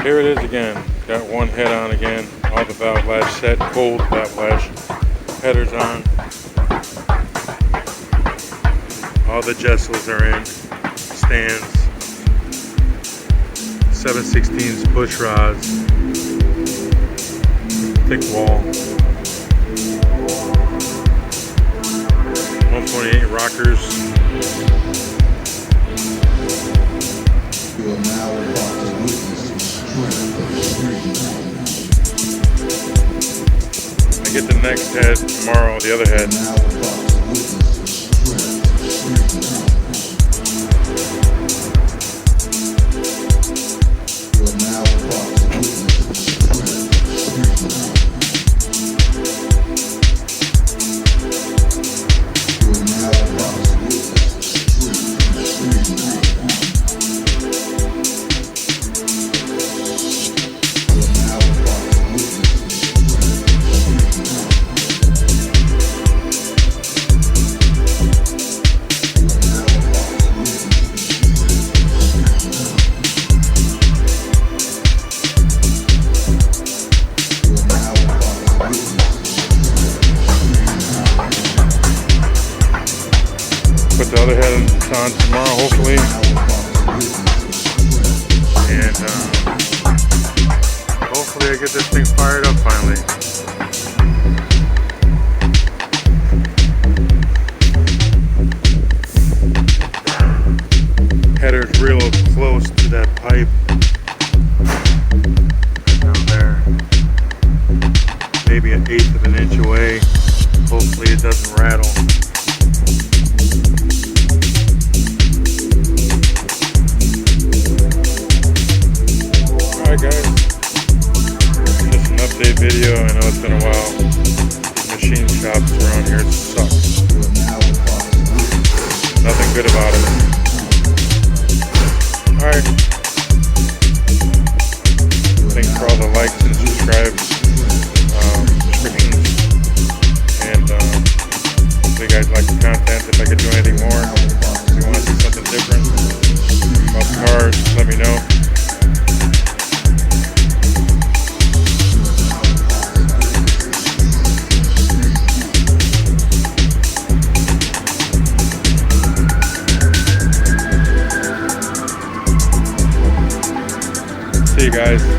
here it is again. Got one head on again. All the valve lash set, gold valve lash. Headers on. All the Jesels are in. Stands. 7/16 push rods. Thick wall. 1.8 rockers. You are now about to witness the strength of street. I get the next head tomorrow, the other head. Now about to witness the strength of street. You are now about to witness the strength of street. You are now about to witness the strength of street. Put the other head on tomorrow, hopefully. And hopefully I get this thing fired up finally. Header's real close to that pipe. Down there. Maybe an 1/8 of an inch away. Hopefully it doesn't rattle. Alright guys, just an update video. I know it's been a while. These machine shops around here suck. Nothing good about it. Alright. Thanks for all the likes and subscribes, descriptions. And hopefully you guys like the content. If I could do anything more, if you want to see something different about cars, let me know. See you guys.